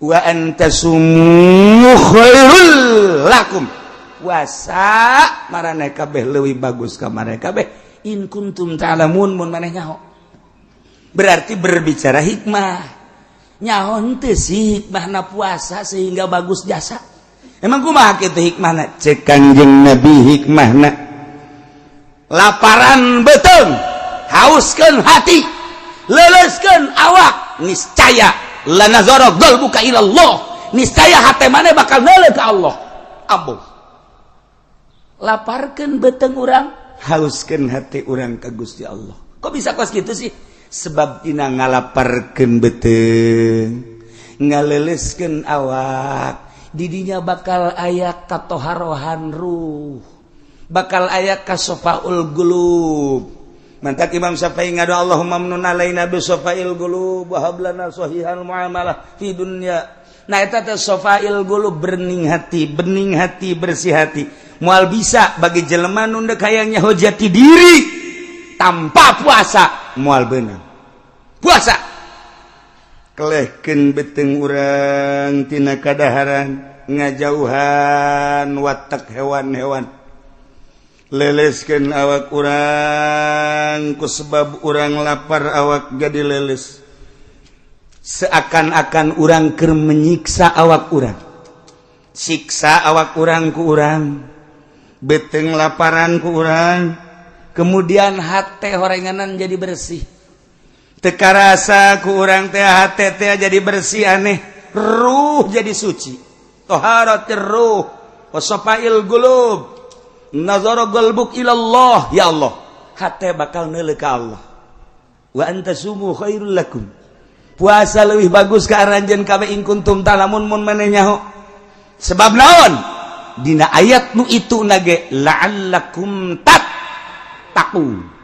wa antasumu khairul lakum. Puasa maraneh kabeh leuwih bagus ka maraneh kabeh in kuntum ta'lamun mun maneh nyaho. Berarti berbicara hikmah. Nyaho henteu sih hikmahna puasa sehingga bagus jasa. Emang kumaha kitu hikmahna? Cek Kangjeng Nabi hikmahna. Laparan beuteung, hauskeun hati, leuleuskeun awak, niscaya lanazara qalbuka ila Allah. Niscaya hate maneh bakal neuleuh ka Allah. Ambuh. Laparkeun beuteung urang, hauskeun hati urang ka Gusti Allah. Kok bisa kos kitu sih? Sebab dina ngalaparkeun beuteung, ngaleuleuskeun awak, didinya bakal aya katoharohan ruh, bakal aya kasofaul qulub. Mantak Imam Syafi'i ngadu Allahumma mnun alaina bi sofail qulub wa hablana sahihal muamalah fi dunya. Nah eta teh sofail qulub, bening hati, bersih hati. Moal bisa bagi jelema nu deuk hayang nyaho jati diri tanpa puasa moal beunang. Puasa kelehkeun beuteung urang tina kadaharan, ngajauhan watak hewan-hewan, leleskeun awak urang ku sebab urang lapar awak jadi leles. Seakan-akan urang keur menyiksa awak urang, siksa awak urang ku urang, beuteung laparan ku urang, kemudian hate horenganan jadi bersih. Teu karasa ku urang teh hate teh jadi bersih aneh, ruh jadi suci. Taharat ruh wasafail qulub, nazara qalbuk ila Allah. Ya Allah, hate bakal neuleuh ka Allah. Wa antasumu khairul lakum. Puasa leuwih bagus ka aranjeun kabeh in kuntum ta'lamun mun maneh nyaho. Sebab naon? Dina ayat nu itu nage la'allakum tattaqun.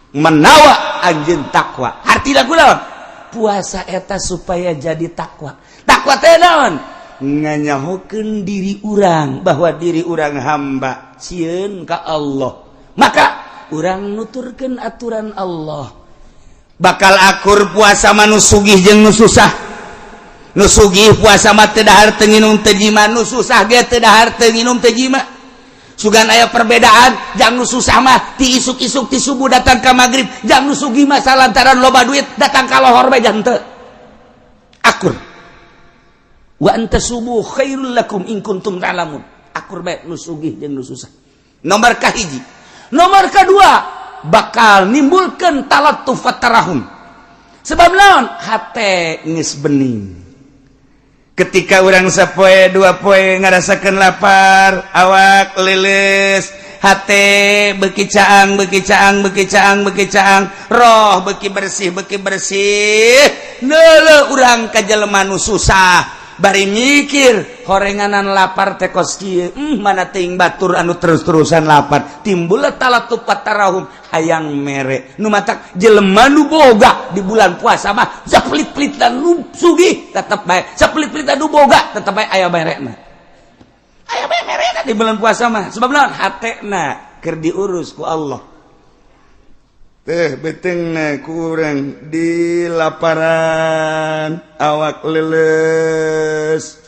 Menawa anjeun takwa. Artina kunaon? Puasa eta supaya jadi takwa. Takwa teh naon? Nganyahokeun diri urang bahwa diri urang hamba sieun ka Allah. Maka urang nuturkeun aturan Allah. Bakal akur puasa manu sugih jeung nu susah. Nu sugih puasa mah teu dahar teu nginum teu jima, nu susah ge teu dahar teu nginum teu jima. Sugan aya perbedaan, jang nu susah mah ti isuk-isuk ti subuh datang ka magrib, jang nu sugih mah salantaran loba duit datang ka lohor bae jang teu. Akur. Wa antasubu khairul lakum in kuntum ta'lamun. Akur bae nu sugih jeung nu susah. Nomor kahiji. Nomor kedua, bakal nimbulkeun talattuf tarahum. Sebab naon? Hate geus bening. Ketika urang sapoe dua poe ngarasakeun lapar, awak leuleus, hate beuki caang, roh beuki bersih, neuleuh urang ka jelema nu susah. Bari mikir horenganan lapar teh kos kieu, mana teuing batur anu terus-terusan lapar, timbul talattuf tarahum, hayang mere. Nu matak jelema nu boga di bulan puasa mah saplit-plit dan nu sugih tetep bae, saplit-plit dan nu boga tetep bae aya merena. Aya bae merena di bulan puasa mah. Sebab naon? Hatena keur diurus ku Allah. Teh beteungna ku urang di laparan, awak leuleus,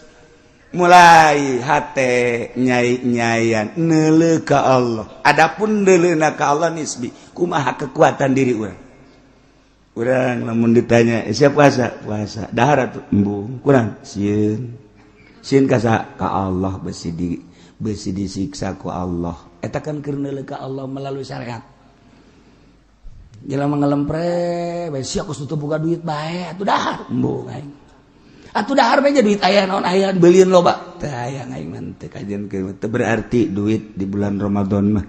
mulai hate nyai-nyaian neuleuh ka Allah. Adapun neuleuhna ka Allah nisbi, kumaha kekuatan diri urang. Urang lamun ditanya, siapa puasa? Dahar atuh embung, kurang sieun. Sieun ka saha? Ka Allah, besi disiksa ku Allah. Eta kan keur neuleuh ka Allah melalui syariat. Jelema ngalempre, bae sia kos teu boga duit bae, atuh dahar embung aing. Atuh dahar bae duit aya naon aya beulieun loba. Teu aya aing mah teu kajenkeun, teu berarti duit di bulan Ramadan mah.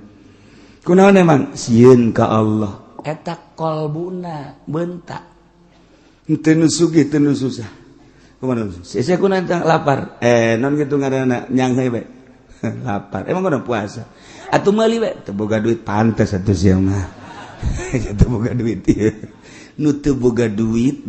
Kunaon emang? Sieun ka Allah. Eta qalbuna beuntak. Teu nu sugih teu nu susah. Kumaha? Sia kunaon teh lapar. Non kitu ngaranna nyang heui bae. Lapar. Emang kunaon puasa? Atuh meuli bae, teu boga duit pantes atuh sia mah. Teu boga duit ieu. Nu teu boga duit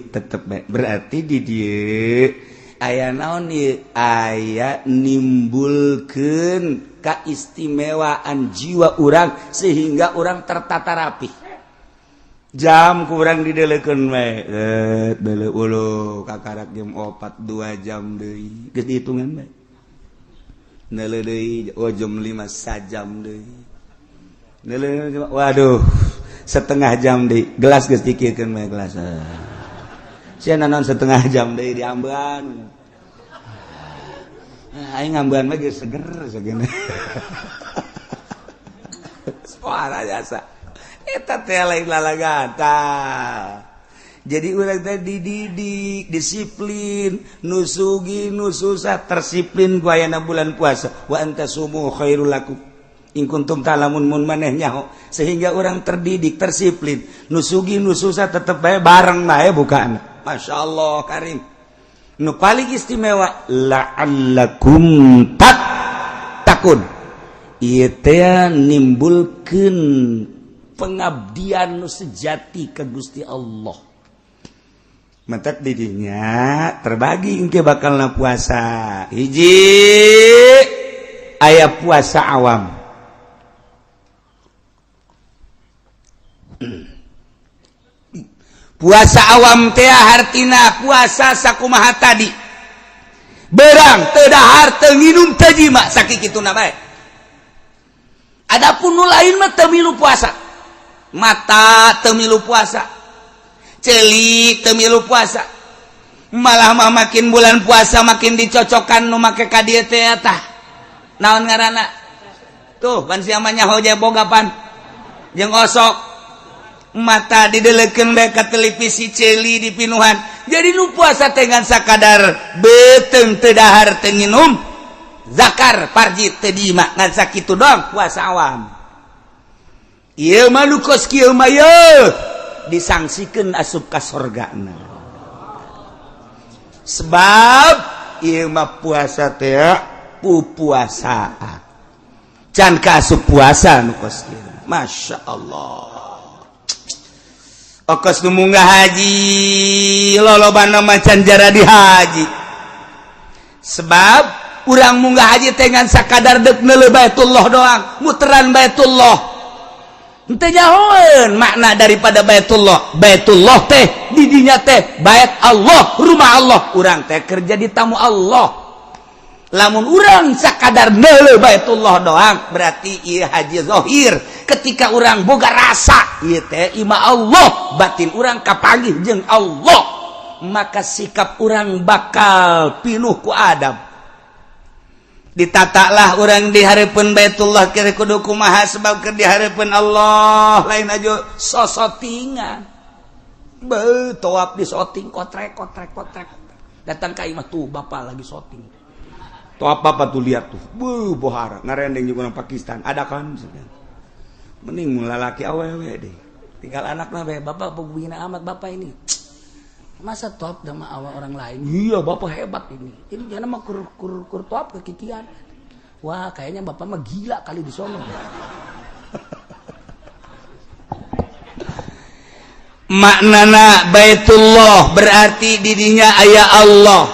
tetep bae. Berarti di dieu aya naon ieu? Aya nimbulkeun kaistimewaan jiwa urang sehingga urang tertata rapih. jam kurang didelekeun we deuleu ulu kakarak jam 4 2 jam deui geus dihitungan we neuleuh deui jam 5 sajam deui neuleuh waduh setengah jam deui gelas geus dikiekeun we gelas sia naon setengah jam deui diambean aing ngambean mah geus seger sagana suara jasa eta teh lain lalagata. Jadi urang teh dididik, disiplin, nusugi, nususah, tersiplin ku ayana bulan puasa. Wa antasumu khairul lakum. In kuntum ta'lamun mun maneh nyaho. Sehingga orang terdidik, tersiplin, nusugi, nususah tetep bae bareng bae bukaan. Masyaallah karim. Nu paling istimewa la'allakum takun. Ieu teh nimbulkeun pengabdian nu sejati ke Gusti Allah. Mentek didinya terbagi engke bakalna puasa. Hiji aya puasa awam. Puasa awam teh hartina puasa sakumaha tadi. Berang teu dahar teu nginum teu jima sakikituna bae. Adapun nu lain mah teu milu puasa. Mata teu milu puasa, celik teu milu puasa, malah mah makin bulan puasa makin dicocokan nu make ka dieu teh tah naon ngaranna tuh ban sia mah nyaho je bogapan jeung osok mata didelekeun bae ka televisi celi di pinuhan jadi nu puasa teh ngan sakadar beuteung teu dahar teu nginum zakar parji teu diima ngan sakitu doang puasa awam. Ieu mah nu kos kieu mah disangsikeun asup ka sorgana. Sebab ieu mah puasa teh pupuasaan. Can ka asup puasa nu kos kieu. Masyaallah. Okos nu munggah haji lolobana macan jara di haji. Sebab urang munggah haji teh ngan sakadar deuk neuleuh Baitullah doang, muteran Baitullah. Henteu nyahoeun makna daripada Baitullah. Baitullah teh didinya teh bait Allah, rumah Allah. Urang teh kerja di tamu Allah. Lamun urang sakadar neuleuh Baitullah doang, berarti ieu haji zahir. Ketika urang boga rasa ieu teh ima Allah, batin urang kapanggih jeung Allah, maka sikap urang bakal pinuh ku adab. Ditatalah orang di hareupeun Baitullah kira kudu kumaha sebab keur di hareupeun Allah lain aja sosotingan. Beuh toap di soting kotrek. Datang ka imah tuh bapak lagi soting. Toap bapak tuh lihat tuh. Beuh bohara ngarendeng jeung urang Pakistan. Ada kan mending mun lalaki awewe deh. Tinggal anakna bae bapak peguna amat bapak ini. Masa top sama awal orang lain? Iya, bapak hebat ini. Ini jangan mah kur top kekikian. Wah, kayaknya bapak mah gila kali di sono. Maknana Baitullah berarti didinya aya Allah.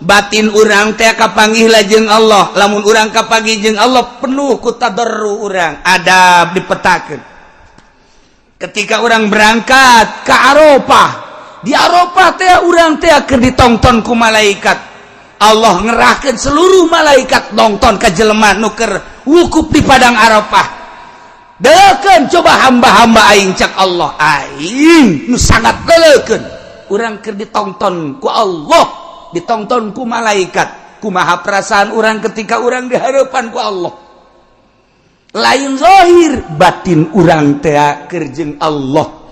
Batin urang teh kapanggih lajeng Allah. Lamun urang kapanggih jeung Allah penuh ku tadarru urang, adab dipetakeun. Ketika urang berangkat ke Arafah, di Arafah teh urang teh keur ditonton ku malaikat. Allah ngerahkeun seluruh malaikat nonton ka jelema nu keur wukuf di padang Arafah. Deukeun coba hamba-hamba aing cak Allah aing nu sangat deukeun. Urang keur ditonton ku Allah, ditonton ku malaikat. Kumaha perasaan urang ketika urang di hareupan ku Allah. Lain zahir, batin urang teh keur jeung Allah.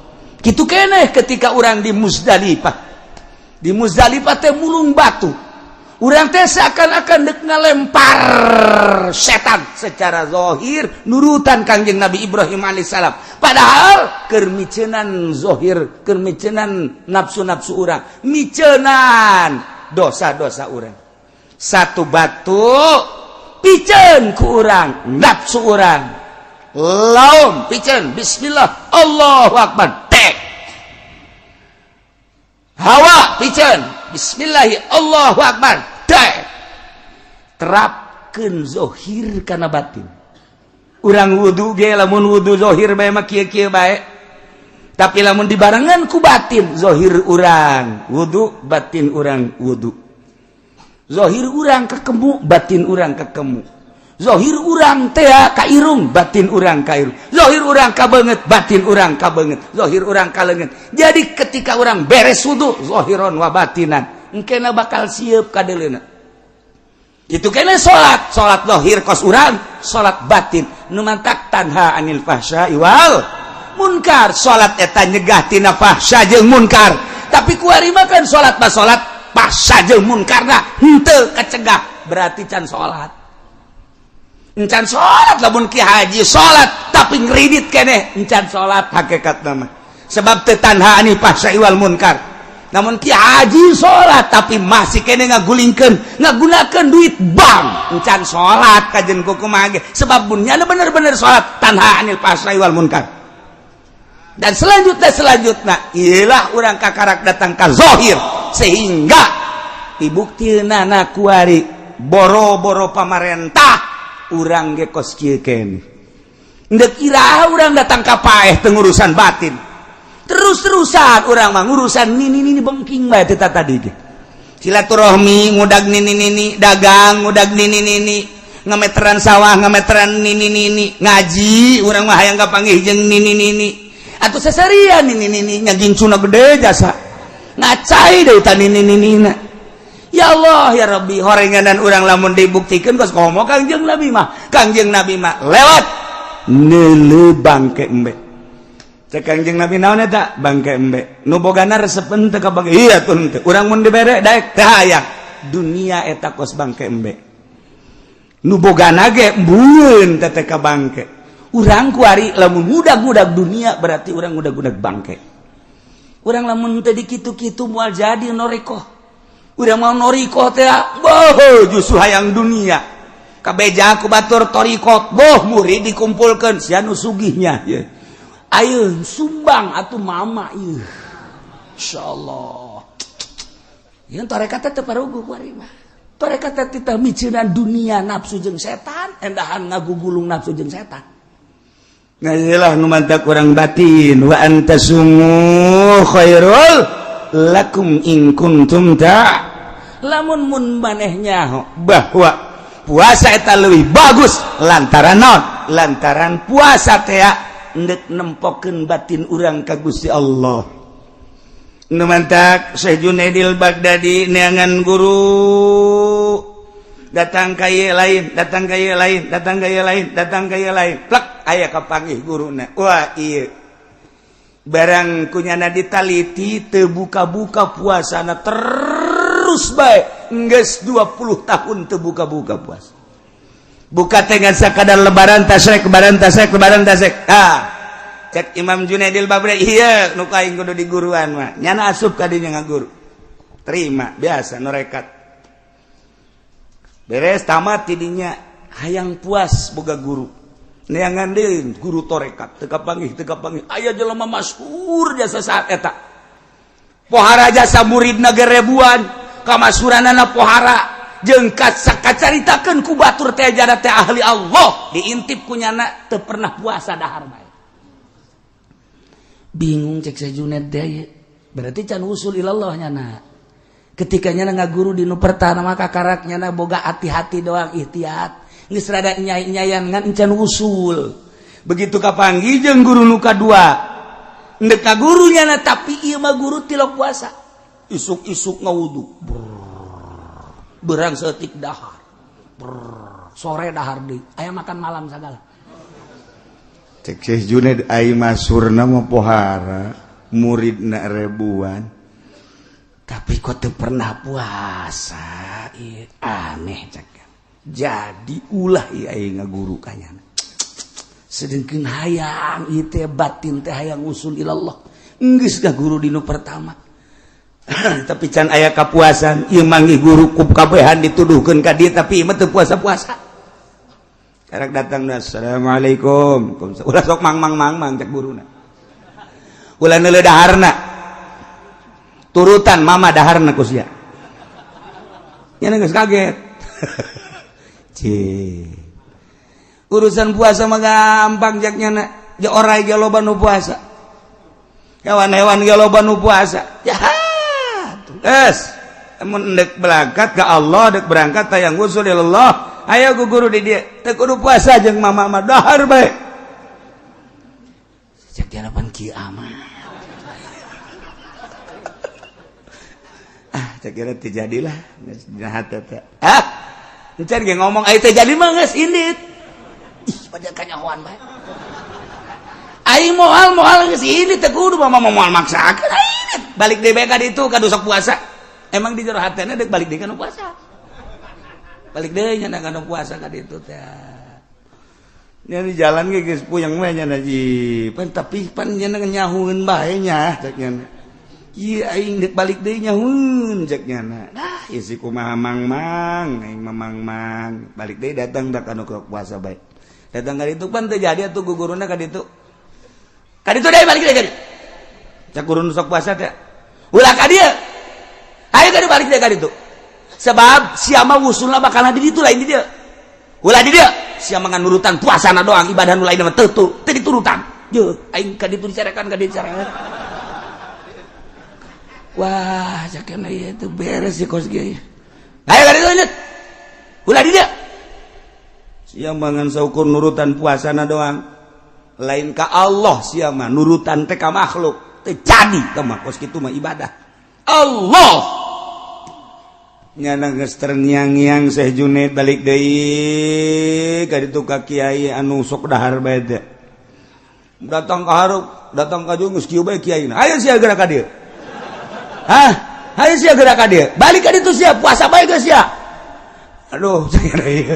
Kitu keneh ketika orang di Muzdalifah. Di Muzdalifah teh mulung batu. Urang teh seakan-akan deuk ngalempar setan secara zahir nurutan Kangjeng Nabi Ibrahim alaihissalam. Padahal keur miceunan zahir, keur miceunan nafsu-nafsu urang, miceunan dosa-dosa urang. Satu batu piceun ku urang, nafsu urang. Laum piceun bismillah Allahu akbar. Hawa piceun bismillahi Allahu akbar dai terapkeun zahir kana batin. Urang wudu ge lamun wudu zahir bae mah kieu-kieu bae Tapi lamun dibarengan ku batin, zahir urang wudu, batin urang wudu. Zahir urang kekemu, batin urang kekemu. Zahir urang teh ka irung, batin urang ka irung. Zahir urang ka beungeut, batin urang ka beungeut. Zahir urang ka leungeut. Jadi ketika urang beres wudu, zahiron wa batinan, engkena bakal sieup ka deuleuna. Itu kena salat zahir kos urang, salat batin nu mantak tanha anil fahsya'i wal munkar. Salat eta nyegah tina fahsya jeung munkar. Tapi kuari mah kan salat mah salat fahsya jeung munkarna henteu kacegah, berarti can salat. Encan salat lamun ki haji salat tapi ngridit keneh encan salat hakikatna mah. Sebab teu tanha anil fahsya'i wal munkar. Namun ki haji salat tapi masih kene ngagulingkeun ngagunakeun duit bank encan salat kajen kumaha ge. Sebab bunnya bener-bener salat tanha anil fahsya'i wal munkar. Dan selanjutnya ialah urang kakarak datang ka zahir sehingga dibuktieunan kuari boro-boro pamarentah urang ge kos kieu keneh. Ndek iraha urang datang ka paeh teu ngurusan batin. Terus-terusan urang mah ngurusan nini bengking bae teh tadi ge. Silaturahmi ngudag nini dagang ngudag nini ngameteran sawah ngameteran nini ngaji urang mah hayang kapanggih jeung nini atuh sasarian nini nyagincuna gede jasa ngacai deui ta nini-ninina. Ya Allah ya Rabbi horenganan urang lamun dibuktikeun geus komo Kangjeng Nabi mah lewat neuleuh bangke embe. Cek Kangjeng Nabi naon eta bangke embe nu bogana resepen teu ka bangke iya tuh teu urang mun dibere daek teh hayang dunia eta kos bangke embe nu bogana ge mbueun teh ka bangke urang kuari lamun ngudag-ngudag dunia berarti urang ngudag-ngudag bangke. Urang lamun teu dikitu-kitu moal jadi norikoh urang mau norikoh teh boh justru hayang dunia kabeja ku batur torikot boh murid dikumpulkeun sia nu sugihnya ye. Ayo sumbang atuh mama ieu. Insyaallah. Yeun tarekat teh paruguh kuari mah. Tarekat teh teh miceunan dunia nafsu jeung setan, endahan ngagugulung nafsu jeung setan. Nah iyalah nu mantak urang batin wa antasumu khairul lakum in kuntum ta. Lamun mun manehnya bahwa puasa eta leuwih bagus lantaran naon? Lantaran puasa teh ndek nempokeun batin urang ka Gusti Allah. Nu mantak Syekh Junaidil Baghdadi neangan guru datang ka ieu lain plek aya kapanggih guruna. Wah ieu barang kunyana ditaliti teu buka-buka puasana terus bae geus 20 tahun teu buka-buka puasa. Buka dengan sakadar lebaran tasrek cek Imam Junaidil Baghdadi iya nu kaing kudu di guruan mah nyana asup ka dinya ngaguru terima biasa norekat beres tamat tidinya hayang puas boga guru neangan deui guru torekat teu kapanggih aya jelema masyhur jasa saat eta pohara jasa muridna ge ribuan kamasuranana pohara jeung kacaritakeun ku batur teh jana teh ahli Allah diintip ku nyana teu pernah puasa dahar bae. Bingung cek Junaid deh berarti can usul ilallah nyana ketika nyana ngaguru di nu pertama kakarak nyana boga hati-hati doang ihtiyat geus rada nyai-nyayan ngan can usul begitu kapanggih jeung guru nu kadua ndek ka guru nyana tapi ieu mah guru tilok puasa isuk-isuk ngawudu berang setik dahar sore dahar deui aya makan malam sagala. Cek Syekh Junaid ai masurna mah pohara muridna ribuan tapi kok teu pernah puasa aneh cek jadi ulah ieu ai ngaguru ka nyana sedengkeun hayang ieu teh batin teh hayang usul ilallah geus ngaguru dinu pertama tapi can aya kapuasan ieu manggih guru kabehan dituduhkeun ka dieu tapi ieu mah teu puasa-puasa. Karek datang assalamualaikum ulah sok mang cek guruna ulah neuleuh daharna turutan mama daharna ku sia nya geus kaget urusan puasa mah gampang jak nyana ge orai ge loba nu puasa hewan-hewan ge loba nu puasa jahat geus mun dek berangkat ka Allah dek berangkat tayang usul ilallah aya guguru di dieu teu kudu puasa jeung mama mah dahar bae cek harapan kiamat cek kira teu jadilah geus jahat teh encan ge ngomong aya teh jadi mah geus indit ih pada kanyahoan bae aing moal geus indit teh kudu mama moal maksakeun aing balik deui bae ka ditu ka dosa puasa emang di jero hatena dek balik deui kana puasa balik deui nya kana puasa ka ditu teh nya di jalan ge geus puyeng we nya ji pan tapi pan nya nyahueun bae nya cek nya ieu aing dek balik deui nyahueun cek nya nah ieu si kumaha mang aing mamang balik deui datang da kana puasa bae datang ka ditu pan teu jadi atuh guguruna ka ditu deui balik deui ka ditu cak gurun sok puasa teh ulah ka dieu ayo kan balik dia kan itu sebab siapa usulna bakal di itu lain di dia ulah di dia siapa ngan nurutan puasana doang ibadah nu lain mah teu diturutan je aing ka ditu dicarekan ka dicarekan wah jakena ieu teh beres si kos ge ayo kan itu lanjut ulah di dia siapa ngan saukur nurutan puasana doang lain ka Allah siapa nurutan teh ka makhluk teu jadi teh mah kos kitu mah ibadah Allah nyana geus terngiang-ngiang Syekh Junaid balik deui ka ditu ka kiai anu sok dahar bae teh datang ka hareup datang ka jeung geus kieu bae kiaina ayo sia geura ka dieu ayo sia geura ka dieu balik ka ditu sia puasa bae geus sia aduh cenah ieu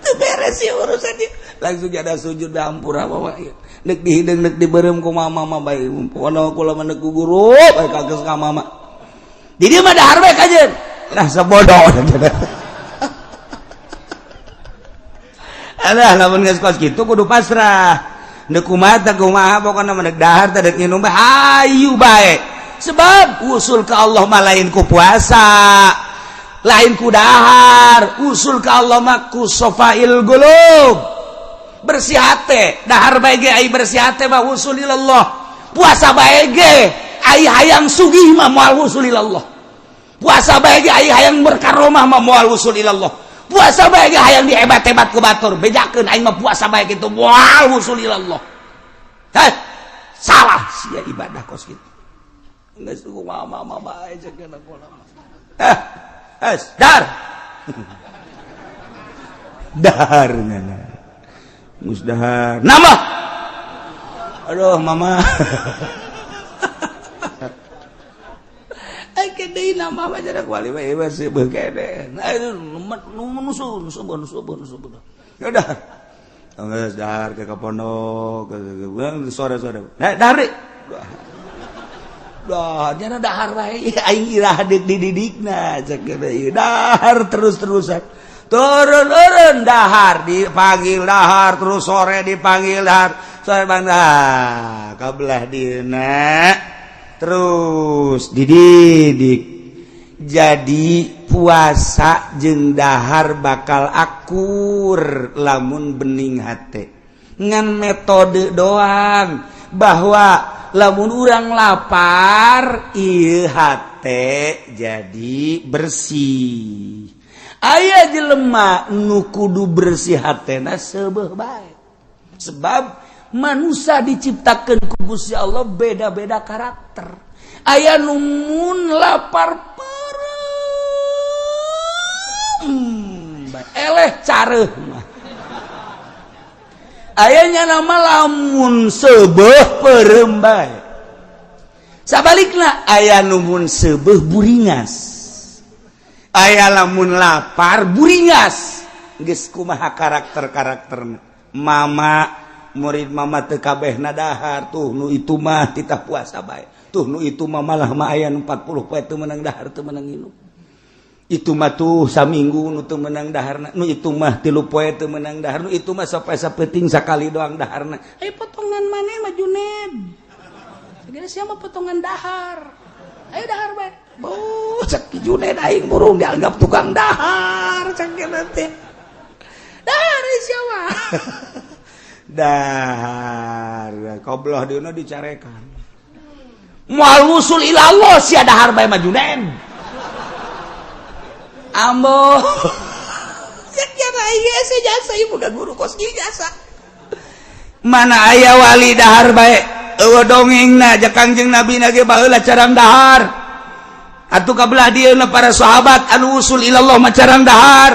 teu beres ieu urusan ieu langsung ada sujud da hampura bawa ieu neuk dihideung neuk dibeureum ku mama mah bae pokona kula mah neuk ku guru bae kageus ka mama di dieu mah dahar bae kajeun nah sebodoh alah lamun geus kos kitu kudu pasrah neuk kumaha pokona mah neuk dahar teh deuk nginum bae hayu bae sebab usul ka Allah mah lain ku puasa lain ku dahar usul ka Allah mah ku safail qulub bersih hate dahar bae ge ai bersih hate mah usul ilallah puasa bae ge ai hayang sugih mah moal usul ilallah puasa bae ge aya hayang berkaromah mah moal usul ilallah puasa bae ge hayang dihebat-hebat ku batur bejakeun aing mah puasa bae kitu moal usul ilallah salah sia ibadah kos kitu geus ku mama bae cekeun kula dar dahar ngana mus dahar nambah aduh mama kedai nama aja dah kuali bae masih berkede. Ayo nusun. Ya udah. Geus dahar ke pondok ke sore-sore. Nah, dahar. Dah, jana dahar bae aing irah dididikna cek ieu. Dahar terus-terusan. Turun dahar dipanggil dahar terus sore dipanggil dahar. Sore bang dahar kabelah dina. Terus dididik jadi puasa jeung dahar bakal akur lamun bening hate ngan metode doang bahwa lamun urang lapar ieu hate jadi bersih aya jelema nu kudu bersih hatena seubeuh bae sebab manusia diciptakan ku Gusti Allah beda-beda karakter. Aya nu mun lapar perem, eleh careuh mah. Aya nya nama lamun seubeuh perem bae. Sabalikna aya nu mun seubeuh buringas. Aya lamun lapar buringas. Geus kumaha karakter-karakterna. Mama murid mama teu kabehna dahar tuh nu itu mah titah puasa bae tuh nu itu mah malah mah aya 40 poe teu meunang dahar teu meunang nginum itu mah tuh saminggu nu teu meunang daharna nu itu mah 3 poe teu meunang dahar nu itu mah sampai sapeting sakali doang daharna potongan maneh mah Junaid segala sia mah potongan dahar ayo dahar bae cek Junaid aing burung dianggap tukang dahar cek teh dahar sia mah dahar kobloh dina dicarekan moal wusul ilallah sia dahar bae majunen ambo jana ieu jasa ieu budak guru kos ieu jasa mana aya wali dahar bae eueuh dongengna ja Kangjeng Nabi ge baheula carang dahar atuh kabelah dieuna para sahabat anu usul ilallah macarang dahar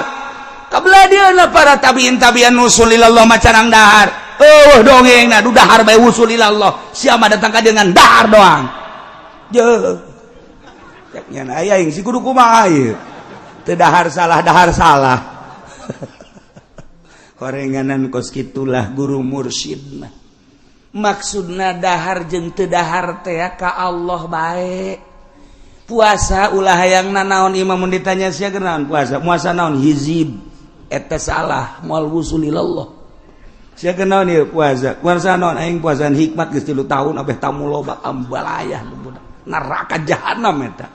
kabelah dieuna para tabiin usul ilallah macarang dahar dongengna du dahar bae usul ilallah sia mah datang ka dengan dahar doang jeuh nya aya yang si kudu kumaha ieu teu dahar salah horenganan kos kitulah guru mursyid mah maksudna dahar jeung teu dahar teh ka Allah bae puasa ulah hayang naon imam mun ditanya sia keur naon puasa naon hizib eta salah moal wusul ilallah sia keur naon ieu puasa naon aing puasaan hikmat geus 3 tahun abeh tamu loba ambalayah neraka jahanam eta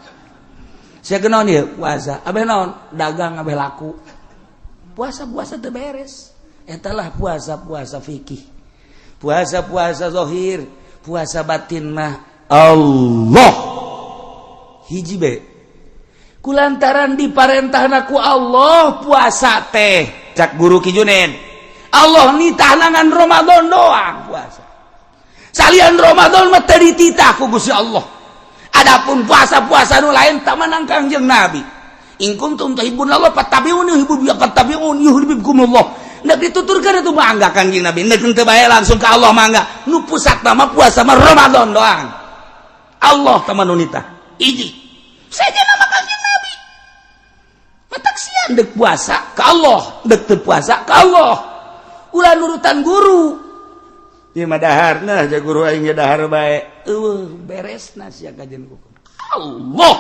sia keur naon ieu puasa abeh naon dagang abeh laku puasa teu beres eta lah puasa fikih puasa zahir puasa batin mah Allah hiji be kulantaran diparentahna ku Allah puasa teh cak guru Ki Junaid Allah nitah ngan Ramadan doang puasa salian Ramadan mah teu dititah ku Gusti Allah adapun puasa nu lain tah manang Kangjeng Nabi in kuntum tuhibbunallah fattabi'uni yuhibbukumullah ndak dituturkeun atuh mangga Kangjeng Nabi ndak teu bae langsung ka Allah mangga nu pusatna mah puasa mah Ramadan doang Allah tah nu nitah hiji saja nama Kangjeng Nabi matak sian dek puasa ka Allah dek teu puasa ka Allah ulah nurutan guru ieu mah daharna ja guru aing ge dahar bae beresna sia kajen kuku Allah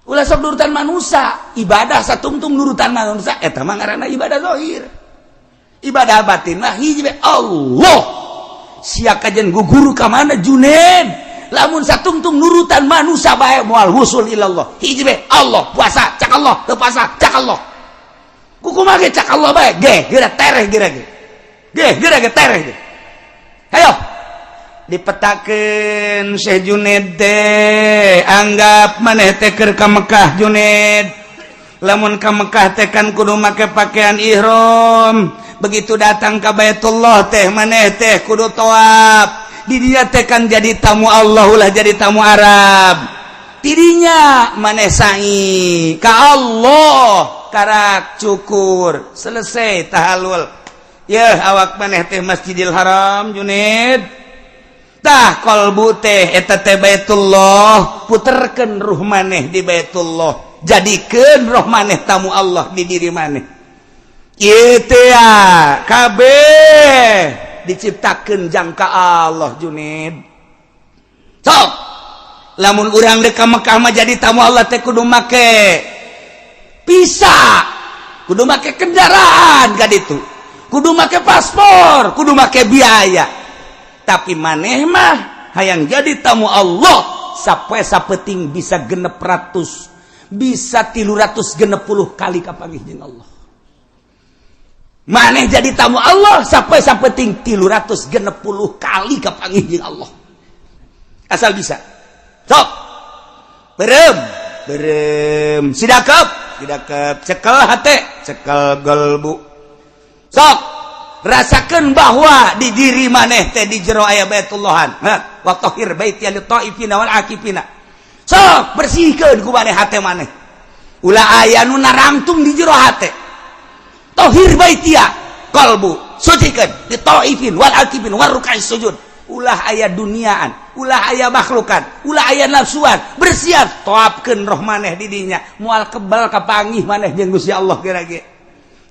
ulah sok nurutan manusia ibadah satungtung nurutan manusia eta mah ngaranna ibadah zahir ibadah batin mah hiji bae Allah sia kajen guru ka mana Junaid lamun satungtung nurutan manusia bae moal wusul ilallah hiji bae Allah puasa cak Allah teu puasa cak Allah kukumaha ge cak Allah bae ge geura tereh geura ge tereh ge hayo dipetakeun Syekh Junaid teh anggap maneh teh keur ka Mekah Junaid lamun ka Mekah teh kan kudu make pakaian ihram begitu datang ka Baitullah teh maneh teh kudu tawaf di dia tekan jadi tamu Allah ulah jadi tamu Arab tidinya maneh sa'i ka Allah karak cukur selesai tahallul yeuh awak maneh teh Masjidil Haram Junaid tah qalbu teh eta teh Baitullah puterkeun ruh maneh di Baitullah jadikeun roh maneh tamu Allah di diri maneh ieu teh kabeh diciptakeun jangka Allah Junaid sok lamun urang dek ka Mekah mah jadi tamu Allah teh kudu make visa kudu make kendaraan ka ditu kudu make paspor kudu make biaya tapi maneh mah hayang jadi tamu Allah sapoe sapeting bisa 600 bisa 360 kali kapanggih jeung Allah maneh jadi tamu Allah sampai ting 360 kali kapanggih jeung Allah asal bisa sok berem sidakep cekel hate cekel galbu sok rasakeun bahwa di diri maneh teh di jero aya Baitullahan wa tahhir baiti lil taifina wal akifina sok bersihkeun ku maneh hate maneh ulah aya nu narangtung di jero hate tohir baitia qalbu sucikeun di taifin wal akifin war ruk'is sujud ulah aya duniaan ulah aya makhlukan ulah aya nafsuan bersihan toapkeun roh maneh di dinya moal kebal kapanggih maneh jeung Gusti Allah geura-ge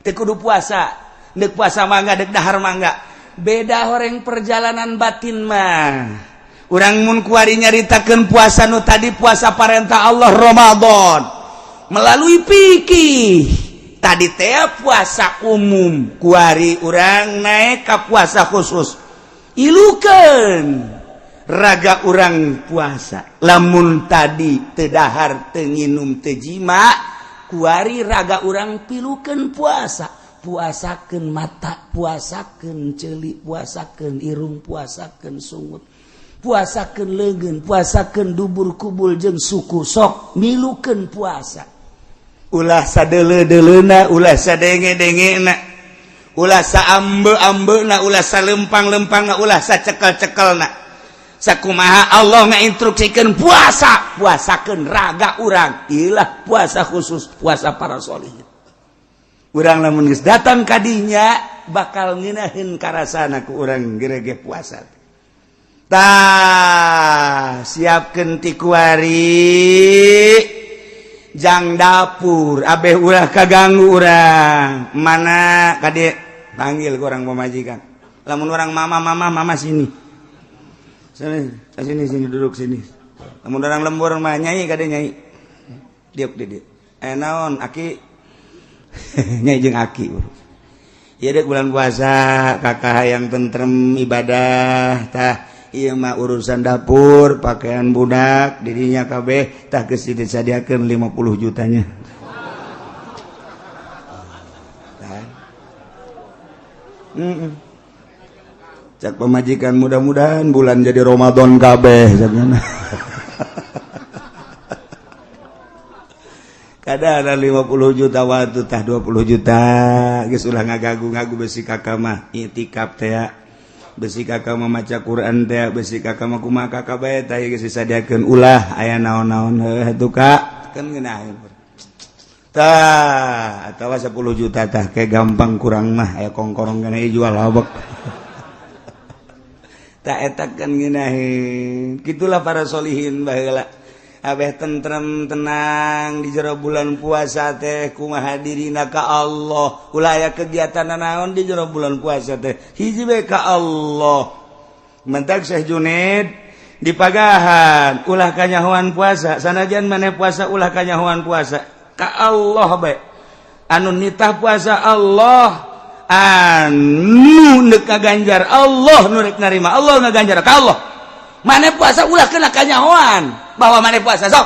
teu kudu puasa deuk puasa mangga deuk dahar mangga beda horeng perjalanan batin mah urang mun kuari nyaritakeun puasa nu tadi puasa parentah Allah Ramadan melalui fikih tadi teh puasa umum kuari urang naik ka puasa khusus ilukeun raga urang puasa lamun tadi teu dahar teu nginum teu jima kuari raga urang pilukeun puasa puasakeun mata puasakeun ceuli puasakeun irung puasakeun sungut puasakeun leungeun, puasakeun dubur kubul jeung suku sok milukeun puasa. Ulah sadeuleu-deuleuna, ulah sadenge-dengena, ulah saambe-ambeuna, ulah salempang-lempangna, ulah sacekel-cekelna. Sakumaha Allah ngainstruksikeun puasa, puasakeun raga urang. Ilah puasa khusus, puasa para sholihin. Urang lamun geus datang ka dinya bakal ngeunaheun karasana ku urang gerege puasa. Tah, siapkeun ti kuari jang dapur, abeh ulah kaganggu urang. Mana kade panggil ku urang pamajikan. Lamun urang mama sini. Sini duduk sini. Lamun urang lembur mah nyai kade nyai. Diuk di dieu. Naon aki? Nyai jeung aki. Ieu dek bulan puasa, kakak yang tentrem ibadah tah. Ieu mah urusan dapur, pakaian budak, dirinya kabeh tah geus disadiakeun 50 jutanya. Cak pemajikan mudah-mudahan bulan jadi Ramadan kabeh sakjana. Kada ada 50 juta waktu tah 20 juta geus ulah ngagagu-ngagu besi kakak mah itikaf teh ya. Besi kakak mah maca Quran teh, besi kakak mah kumaha kakak bae tah geus disadiakeun ulah aya naon-naon heuh Kak kan ngeunaheun. Tah atawa 10 juta tah kayak gampang kurang mah aya kongkorong kana jual lobek. Tah eta kan ngeunaheun. Kitulah para sholihin baheula. Abeh tentrem tenang di jero bulan puasa teh kumaha dirina ka Allah. Ulah aya kegiatan naon di jero bulan puasa teh hiji bae ka Allah. Mentak Syekh Junaid di pagahan ulah kanyahoan puasa sanajan maneh puasa ulah kanyahoan puasa ka Allah bae. Anu nitah puasa Allah, anu neuk ngaganjar Allah, nu rek narima Allah ngaganjar ka Allah. Maneh puasa ulah kena kanyahoan bahwa maneh puasa sok.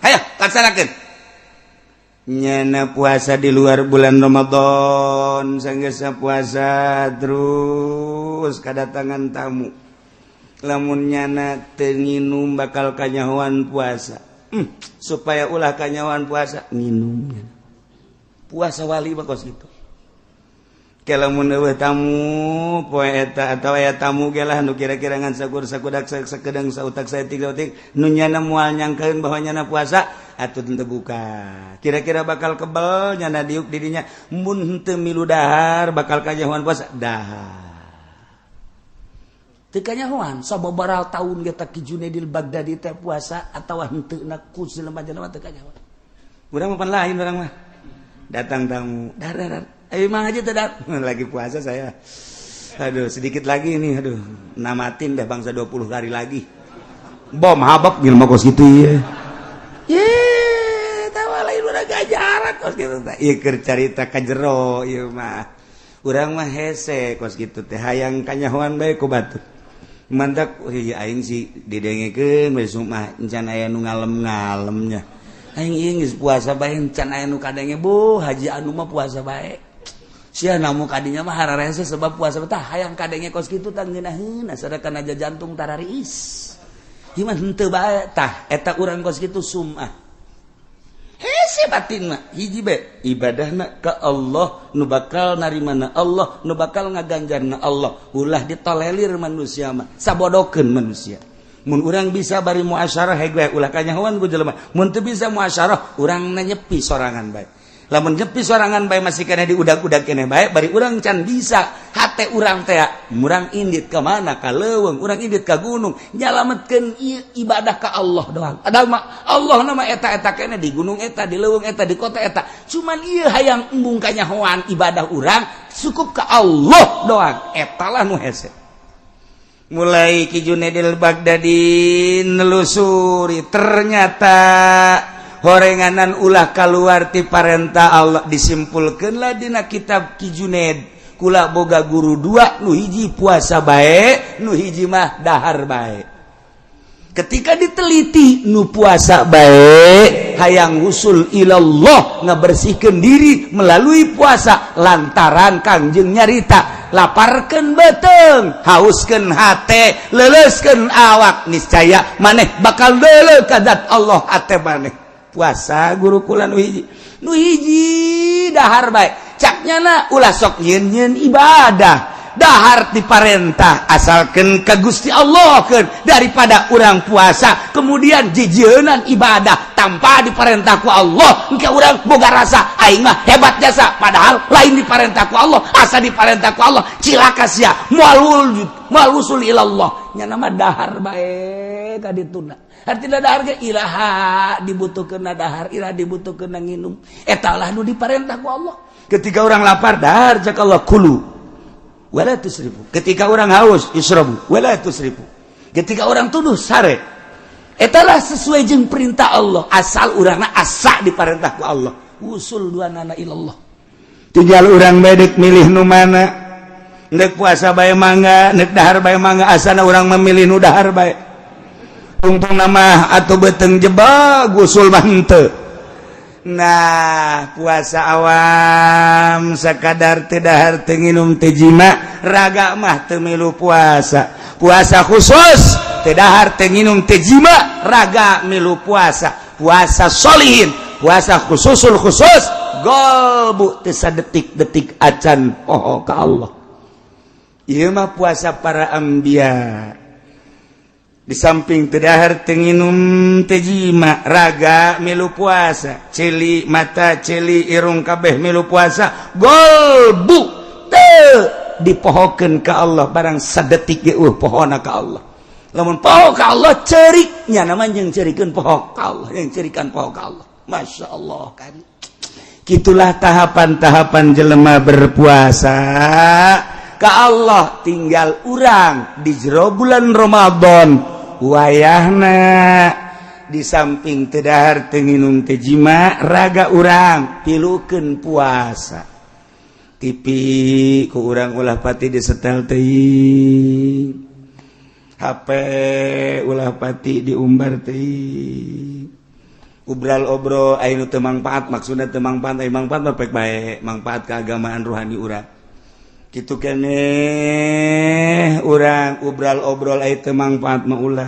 Hayo laksanakeun. Nyana puasa di luar bulan Ramadan, sanggeus puasa terus kadatangan tamu. Lamun nyana teu nginum bakal kanyahoan puasa. Supaya ulah kanyahoan puasa nginum. Puasa wali mah kos kitu. Kalamun eueuh tamu poe eta atawa aya tamu ge lah nu kira-kira ngan sakur-sakudak sakedeung sautak saeutik sautik nu nyana moal nyangkeun bahwa nyana puasa atuh teu buka. Kira-kira bakal kebal nyana diuk di dinya mun henteu milu dahar bakal kanyahoan puasa dahar. Teu kanyahoan sababaraha taun ge Ki Junaidil Baghdadi teh puasa atawa henteu na kusil panjenengan teu kanyahoan. Urang mah lain urang mah. Datang tamu, dar. Ayo mang aja tidak lagi puasa saya. Aduh sedikit lagi nih, aduh namatin deh bangsa 20 hari lagi. Bom habak bil mah kos kitu ieu. Ye, tawa lain urang gajaran kos kitu teh. Ieu keur carita ka jero ieu mah. Urang mah hese kos kitu teh hayang kanyahoan bae ku batur. Mantak ieu aing si didengekeun besok mah encan aya nu ngalem-ngalemnya. Aing ieu geus puasa bae encan aya nu kadenge bu haji anu mah puasa bae. Sia namu kadinya mah hararese sebab puasa tah hayang kadenge kos kitu tah ngeunaheun asarakan aja jantung tarariis. Iman henteu bae tah eta urang kos kitu sumah. Hese batin mah hiji bae ibadahna ka Allah nu bakal narimana Allah nu bakal ngaganjarna Allah ulah ditolelir manusia mah sabodokeun manusia. Mun urang bisa bari muasyarah hege ulah kanyahoan ku jelema. Mun teu bisa muasyarah urang nyepi sorangan bae. Lamun nyepi sorangan bae masih kena diudag-udag keneh bae bari urang can bisa hate urang teh urang indit ka mana ka leuweung urang indit ka gunung nyalametkeun ibadah ka Allah doang. Padahal mah Allah nama eta-eta keneh di gunung eta di leuweung eta di kota eta. Cuman ieu hayang embung kanyahoan ibadah urang cukup ka Allah doang. Eta lah nu hese. Mulai Ki Junaidil Baghdadi nelusuri ternyata horenganan ulah keluar ti parentah Allah disimpulkeunlah dina kitab Ki Junaid kula boga guru dua nu hiji puasa bae nu hiji mah dahar bae. Ketika diteliti nu puasa bae hayang usul ilallah ngabersihkeun diri melalui puasa lantaran Kangjeng nyarita laparkeun beteng, hauskeun hate, leuleuskeun awak, niscaya maneh bakal deuleu ka zat Allah hate maneh. Puasa guru kula nu hiji dahar bae caknyana ulah sok nyeun-nyeun ibadah. Dahar diparentah asalkan ka Gusti Allah keun daripada urang puasa kemudian jijeunan ibadah tanpa diparentah ku Allah engke urang boga rasa aing mah hebat jasa padahal lain diparentah ku Allah asa diparentah ku Allah cilaka sia moal usul ilallah nya nama dahar bae ka dituna artina dahar ge ilaha dibutuhkeun dahar ilaha dibutuhkeun nginum eta lah nu diparentah ku Allah ketika urang lapar dahar cak Allah kulu wala tusrifu. Ketika orang haus israbu wala tusrifu. Ketika orang tuduh sare etalah sesuai jeung perintah Allah asal urangna asa diparentah ku Allah usul duanana ilallah. Tinggal urang bedek milih nu mana neuk puasa bae mangga neuk dahar bae mangga asana urang memilih nu dahar bae tungtung nama atuh beteng jebag usul mah henteu. Nah puasa awam sakadar teu dahar teu nginum teu jima raga mah teu milu puasa. Puasa khusus teu dahar teu nginum teu jima raga milu puasa. Puasa solihin puasa khususul khusus golbu teu sadetik-detik acan poho ka Allah. Ieu mah puasa para anbiya. Di samping teu dahar teu nginum teu jima raga milu puasa, celi mata celi irung kabeh milu puasa golbu teu dipohokeun ka Allah barang sadetik ge pohona ka Allah. Lamun poho ka Allah ceurik nya nama jeung ceurikeun poho ka Allah yang ceurikan poho ka Allah. Masyaallah kan. Kitulah tahapan-tahapan jelema berpuasa ka Allah tinggal urang di jero bulan Ramadan wayahna di samping teu dahar teu nginum teu jima raga urang pilukeun puasa tipi ku urang ulah pati disetel teuing HP ulah pati diumbar teuing ubral obrol aya nu teu mangpaat maksudna teu mangpaat aya mangpaat mah pek bae mangpaat keagamaan rohani urang kitu keneh urang ubral obrol aya teu mangpaat mah ulah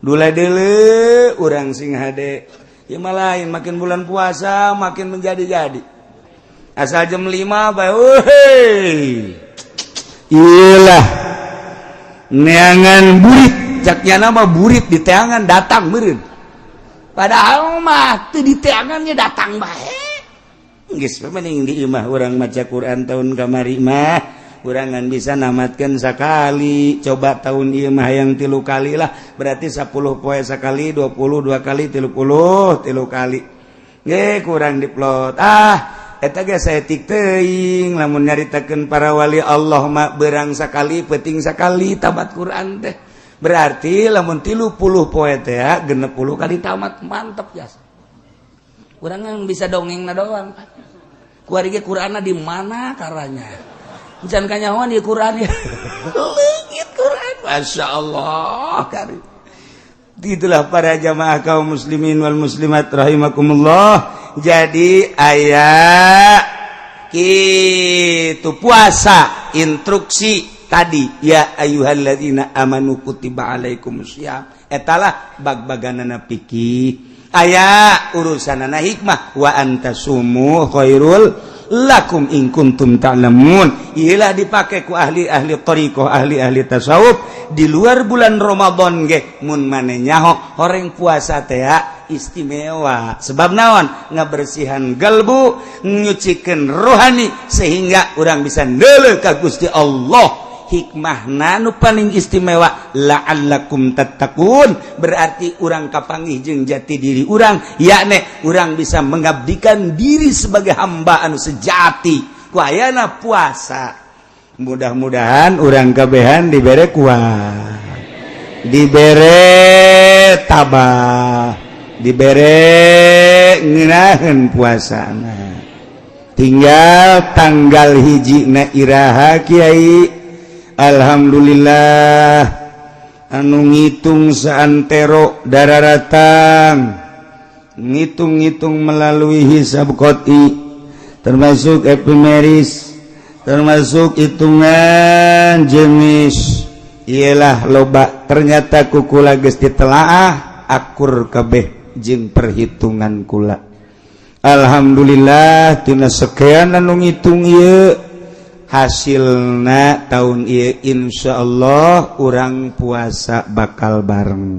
dula deuleu urang sing hade ieu mah lain makin bulan puasa makin menjadi-jadi asal jam 5 bae weuh iyalah neangan burit caknyana mah burit di teangan datang meureun padahal mah teu di teangan nya datang bae geus mending di imah urang maca Quran tahun kamari mah urang ngan bisa namatkeun sakali coba tahun ieu mah hayang 3 kali lah berarti 10 poe sakali 22 kali 30 kali ge kurang diplot eta ge saeutik teuing lamun nyaritakeun para wali Allah mah beurang sakali penting sakali tamat Quran teh berarti lamun 30 poe teh 60 kali tamat mantep jas urang ngan bisa dongengna doang kuari ge Qur'anna di mana karanya jangan kanyawan di Qur'an ya leungit Qur'an masyaallah karim itulah para jamaah kaum muslimin wal muslimat rahimakumullah jadi aya kitu puasa instruksi tadi ya ayyuhalladzina amanu kutiba alaikumusiyam etalah bag-baganana fikih aya urusanana hikmah wa antasumu khairul lakum in kuntum ta'lamun iyalah dipake ku ahli-ahli thariqah ahli-ahli tasawuf di luar bulan Ramadan ge mun maneh nyaho horeng puasa teh istimewa sebab naon ngabersihan galbu nyucikeun rohani sehingga urang bisa neuleuh ka Gusti Allah hikmahna nu paling istimewa la'allakum tattaqun berarti urang kapanggih jeung jati diri urang yakni urang bisa mengabdikan diri sebagai hamba anu sejati ku ayana puasa mudah-mudahan urang kabehan dibere kuat dibere tabah dibere ngeunaheun puasana tinggal tanggal hijina iraha kiai alhamdulillah anu ngitung saantero dararatang ngitung-ngitung melalui hisab qot'i termasuk epimeris termasuk hitungan jenis ialah loba ternyata kukula geus ditelaah akur kabeh jeung perhitungan kula. Alhamdulillah tina sekian anu ngitung ieu hasilna tahun ieu insyaallah urang puasa bakal bareng.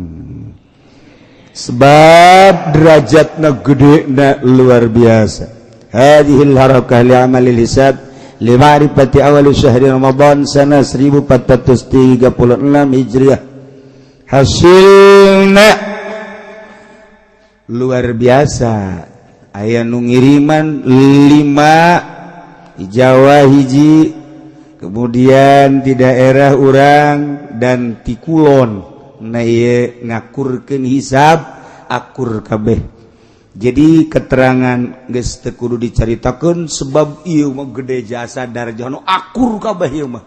Sebab derajatna gedena luar biasa. Hadhil harakah li amalil hisab li ma'rifati awal syahri Ramadan sana 1436 Hijriah. Hasilna luar biasa. Aya nu ngiriman 5 di Jawa hiji, kemudian di daerah urang dan di kulon. Nah ieu ngakurkeun hisab akur kabeh. Jadi keterangan geus teu kudu dicaritakeun sebab ieu mah gede jasa darajahna akur kabeh ieu mah.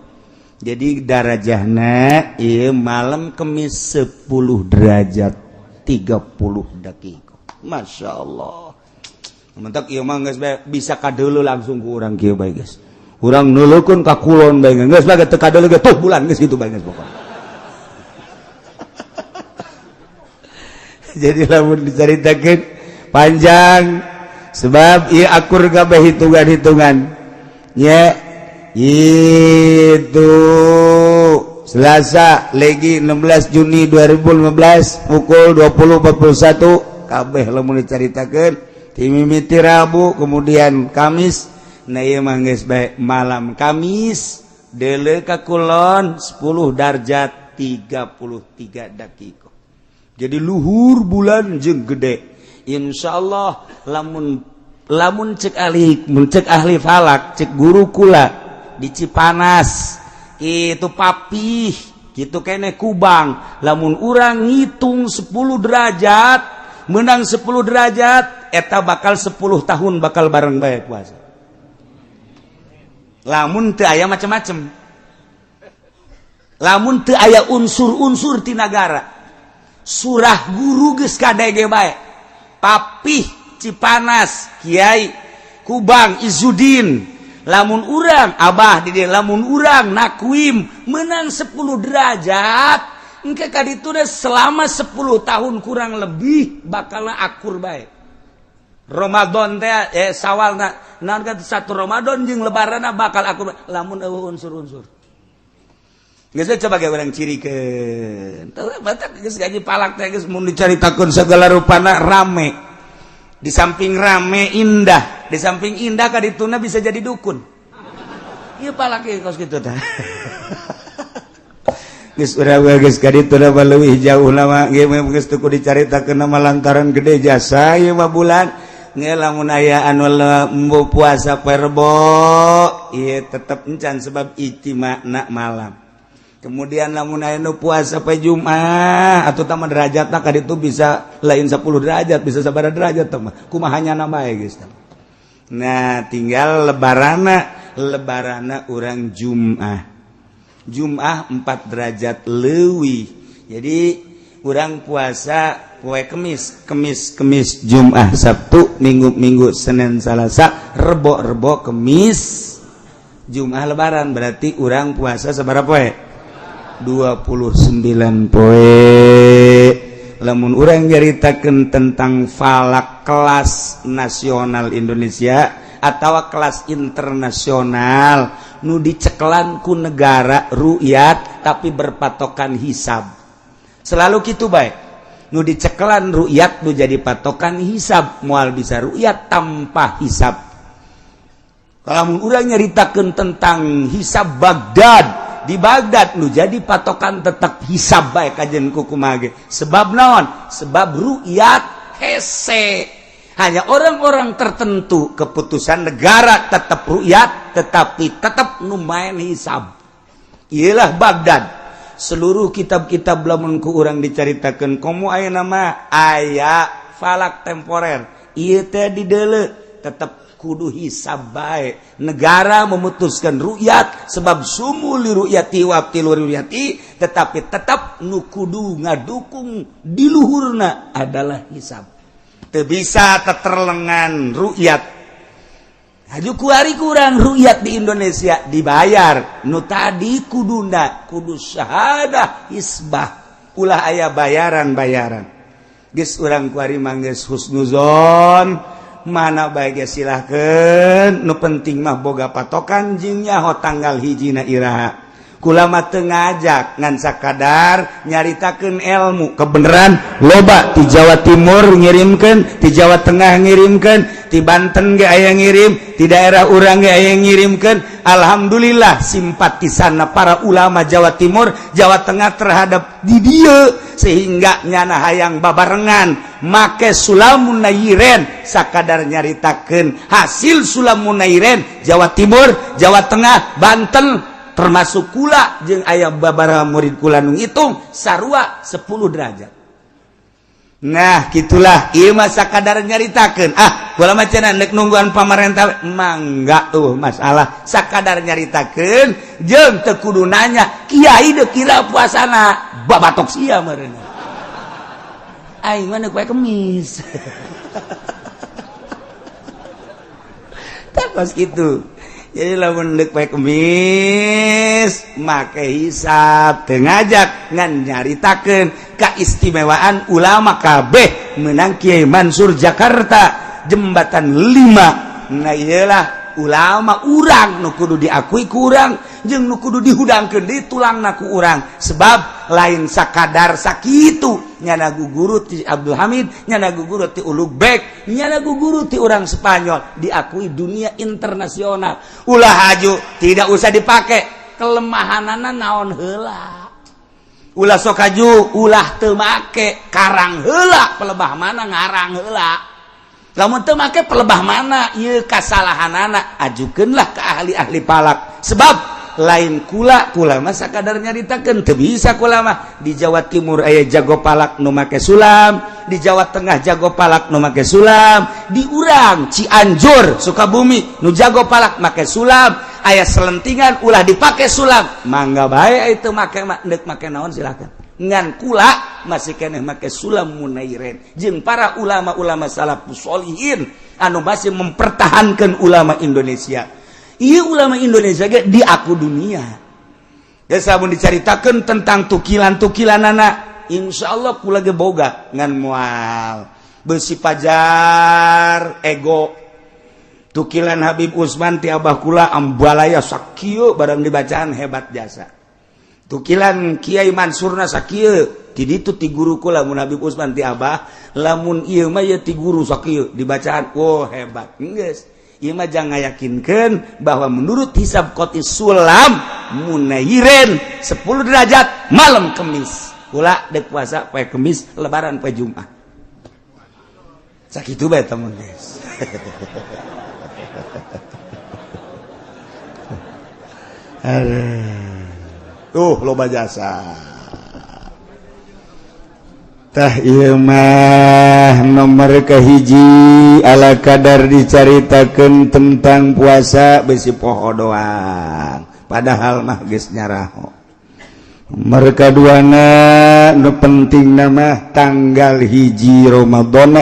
Jadi darajahna ieu malam Kemis 10 derajat 30 detik. Masyaallah. Mentak ieu mah geus bisa kadeuleu langsung ku urang kieu bae geus. Urang nuleukeun ka kulon bae geus bae teu kadeuleu ge tuh bulan geus kitu bae geus pokona. Jadi lamun dicaritakeun panjang sebab ieu akur kabeh hitungan-hitungan. Nya itu Selasa legi 16 Juni 2015 pukul 20.41 kabeh lamun dicaritakeun. Timimiti Rabu kemudian Kamis. Nah ieu mah geus bae malam Kamis deuleu ka kulon 10 darjat 33 detik. Jadi luhur bulan jeung gede. Insyaallah lamun cek ahli falak, cek guru kula di Cipanas itu papih kitu keneh kubang. Lamun urang ngitung 10 derajat, menang 10 derajat eta bakal 10 tahun bakal bareng bae puasa. Lamun teu aya macem-macem. Lamun teu aya unsur-unsur ti nagara. Surah guru geus kadege bae. Papih Cipanas, Kiai Kubang Izudin. Lamun urang Abah di dieu lamun urang Nakwim menang 10 derajat, engke ka ditu selama 10 tahun kurang lebih bakal akur bae. Ramadan teh Sawalna naon ka 1 Ramadan jeung lebaranna bakal akur lamun eueuh unsur-unsur. Geus coba ge urang cirikeun. Teu batak geus gaji palak teh geus mun dicaritakeun sagala rupana rame. Di samping rame indah, di samping indah ka dituna bisa jadi dukun. Ieu palak ge kos kitu tah. Geus urang geus ka dituna leuwih jauh lama ge geus teu kudu dicaritakeun mah lantaran gede jasa ieu mah bulan. Nge lamun aya anu embu puasa perbo, ieu tetep encan sebab ijtima'na malam. Kemudian lamun aya nu puasa poe Jumat atuh tah derajatna ka ditu bisa lain 10 derajat, bisa sabaraha derajat tah mah. Kumaha nyana bae geus tah. Nah, tinggal lebarana urang Jumat. Jumat 4 derajat leuwih. Jadi urang puasa poe Kemis, Jumat, Sabtu, Minggu, Senin, Salasa, Rebo, Kemis, Jumat lebaran berarti urang puasa sabaraha poe? 29 poe. Lamun urang nyaritakeun tentang falak kelas nasional Indonesia atawa kelas internasional nu diceklan ku negara ru'yat tapi berpatokan hisab. Selalu kitu bae. Nu diceklan ru'yat nu jadi patokan hisab, moal bisa ru'yat tanpa hisab. Kalau urang nyaritakeun tentang hisab Baghdad, di Baghdad nu jadi patokan tetap hisab bae kajen kukumaha ge. Sebab naon? Sebab ru'yat hese. Hanya orang-orang tertentu keputusan negara tetap ru'yat tetapi tetap nu main hisab. Iyalah Baghdad. Seluruh kitab-kitab lamun ku urang dicaritakeun komo aya nama aya falak temporer. Ieu teh di deuleu tetap kudu hisab bae. Negara memutuskan ru'yat sebab sumul li ru'yati wa abtilu ru'yati, tetapi tetap nu kudu ngadukung di luhurna adalah hisab. Teu bisa teterlengan ru'yat. Haju kuari kurang ruyat di Indonesia dibayar nu tadi kuduna kudu syahadah isbah ulah aya bayaran geus urang kuari manggeus husnuzon mana bae silahkeun nu penting mah boga patokan jeung nyaho tanggal hijina iraha kula mah teu ngajak ngan sakadar nyaritakeun ilmu kebenaran loba ti Jawa Timur ngirimkeun ti Jawa Tengah ngirimkeun ti Banten ge aya ngirim ti daerah urang ge aya ngirimkeun alhamdulillah simpatisanna para ulama Jawa Timur Jawa Tengah terhadap di dieu sehingga nyana hayang babarengan make Sulamun Nairen sakadar nyaritakeun hasil Sulamun Nairen Jawa Timur Jawa Tengah Banten termasuk kula jeung aya babaraha murid kula nu ngitung sarua 10 derajat. Nah, gitulah ieu mah sakadar nyaritakeun. Kula mah cenah neuk nungguan pamarentah mangga masalah sakadar nyaritakeun jeung teu kudu nanya kiai deuk kira puasana babatok sia meureunna. Aing mah neuk poe Kemis. Takos kitu. Jadi lamun deuk poe Kemis make hisab teu ngajak ngan nyaritakeun kaistimewaan ulama kabeh meunang Kiai Mansur Jakarta jembatan 5 nah iyalah ulama urang nu kudu diakui ku urang jeung nu kudu dihudangkeun di tulangna ku urang sebab lain sakadar sakitu nyana guguru ti Abdul Hamid nyana guguru ti Ulug Bek nyana guguru ti urang Spanyol diakui dunia internasional ulah haju tidak usah dipake kelemahanana naon heula ulah sok haju ulah teu make karang heula pelebah mana ngarang heula lamun teu make pelebah mana ieu kasalahanana ajukeunlah ka ahli-ahli palak sebab lain kula mah sakadar nyaritakeun teu bisa kula mah di Jawa Timur aya jago palak nu make sulam di Jawa Tengah jago palak nu make sulam di urang Cianjur Sukabumi nu jago palak make sulam aya selentingan ulah dipake sulam mangga bae itu make deuk make naon silakan ngan kula masih keneh make sulam munairen jeung para ulama-ulama salafus sholihin anu masih mempertahankan ulama Indonesia. Iya ulama Indonesia ge diaku dunia. Ya samun dicaritakeun tentang tukilan-tukilanana, insyaallah kula ge boga ngan moal beusi pajar ego. Tukilan Habib Usman ti abah kula ambalaya sakieu barang dibacaan hebat jasa. Tukilan Kiai Mansurna sakieu ti ditu ti guru kula mun Habib Usman ti abah lamun ieu mah ye ti guru sakieu dibacaan oh hebat geus. Ieu mah jangan yakinkeun bahwa menurut hisab qotis sulam munairen 10 derajat malam Kemis. Kula deuk puasa poe Kemis, lebaran poe Jumat. Sakitu bae temen guys. Loba jasa. Tah ieu mah nomor kahiji ala kadar dicaritakeun tentang puasa besi poho doang padahal mah geus nyaraho. Nomor kaduana nu penting mah tanggal hiji Ramadan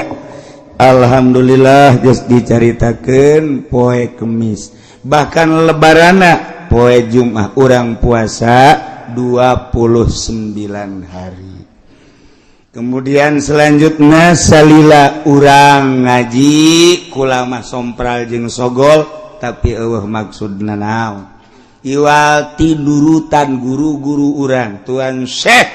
alhamdulillah geus dicaritakeun poe Kemis bahkan lebarana poe Jumat urang puasa 29 hari. Kemudian selanjutnya salila urang ngaji kula mah sompral jeung sogol tapi eueuh maksudna naon iwal tidurutan guru-guru urang tuan Syekh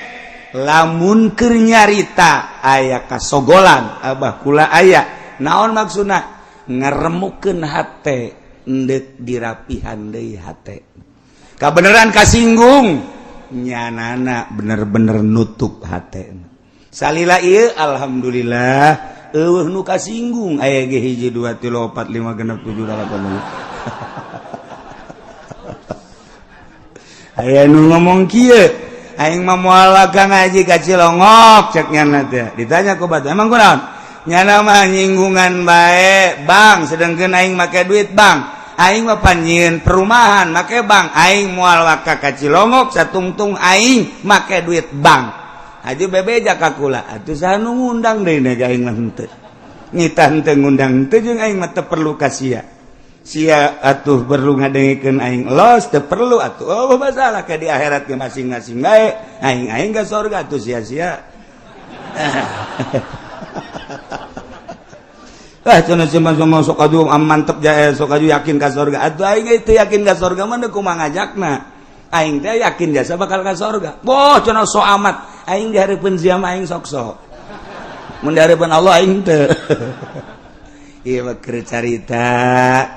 lamun keur nyarita aya kasogolan abah kula aya naon maksudna ngaremukeun hate endek dirapihan deui hate kabeneran kasinggung nyanana bener-bener nutup hate salila ieu alhamdulillah eueuh nu kasinggung aya ge 1 2 3 4 5 6 7 8 9 aya nu ngomong kieu aing mah moal ka ngaji ka Cilongok cek nyana teh ditanya ku batu emang kunaon nyana mah nyinggungan bae bang sedengkeun aing make duit bang aing mah panjieun perumahan make bang aing moal ka Cilongok satungtung aing make duit bang Aju bebeja ka kula atuh saha nu ngundang deui na aing mah henteu ngitan teu ngundang teu jeung aing mah teu perlu ka sia sia atuh perlu ngadengikeun aing los teu perlu atuh oh masalah ka di akhirat ge masing-masing bae aing ka surga atuh sia-sia cenah cuma sok aju mantep jae sok aju yakin ka surga atuh aing teu yakin ka surga mah kumaha ngajakna aing teh yakin jasa bakal ka surga boh cenah sok amat aing dihareupeun sia mah aing sok-sok mun dihareupeun Allah aing teu ieu mah keur carita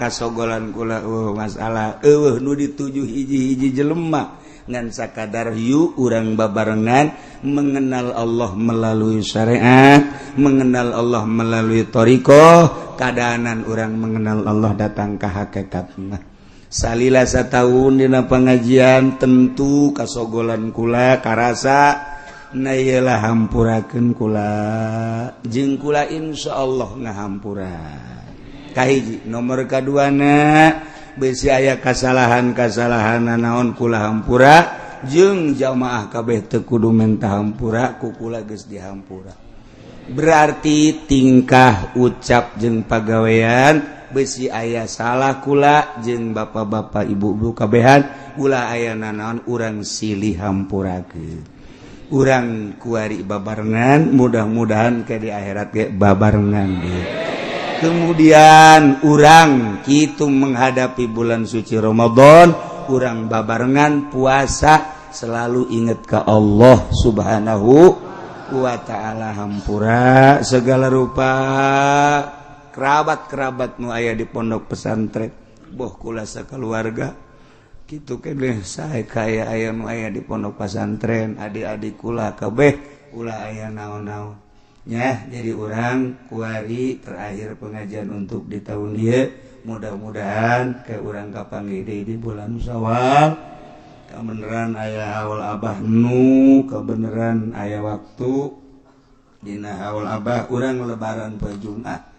kasogolan kula masalah nu dituju hiji-hiji jelema ngan sakadar yu urang babarengan mengenal Allah melalui syariat, mengenal Allah melalui thariqah, kadaanan urang mengenal Allah datang ka hakikatna. Salila satahun dina pengajian tentu kasogolan kula karasa na iyalah hampurakeun kula jeung kula insyaallah ngahampura. Kahiji nomor kaduana besi aya kasalahan-kasalahan naon kula hampura jeung jamaah kabeh teu kudu menta hampura ku kula geus dihampura. Berarti tingkah ucap jeung pagawean besi aya salah kula jeung bapak-bapak ibu-ibu kabehan ulah aya naon urang silih hampurakeun. Urang kuari babarengan mudah-mudahan ke di akhirat ge babarengan deui. Kemudian urang kitu menghadapi bulan suci Ramadan urang babarengan puasa selalu ingat ke Allah Subhanahu wa ta'ala hampura segala rupa kerabat-kerabat nu aya di pondok pesantren boh kula sakeluarga kitu keneh sae kaya aya nu aya di pondok pesantren adik-adik kula kabeh ulah aya naon-naon nya jadi urang kuari terakhir pengajian untuk di tahun ieu mudah-mudahan ke urang kapanggih deui di bulan Syawal kabeneran aya haul abah nu kabeneran aya waktu dina haul abah urang lebaran poe Jumat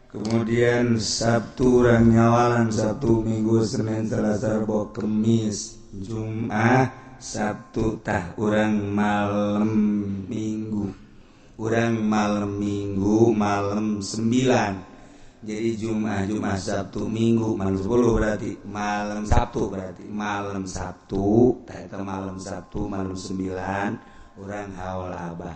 kemudian Sabtu urang nyawalan Sabtu Minggu Senin Selasa Rabu Kamis Jumat Sabtu tah urang malam Minggu malam 9 jadi Jumat Sabtu Minggu malam 10 berarti malam Sabtu tah eta malam Sabtu malam 9 urang haul abah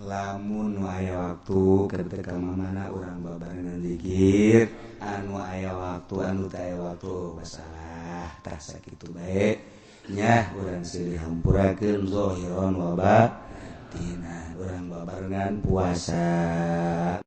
lamun aya waktu keur teu ka mana urang babarengan zikir anu aya waktu anu teu aya waktu masalah tah sakitu bae nya urang silih hampurakeun zahiran wa batinan urang babarengan puasa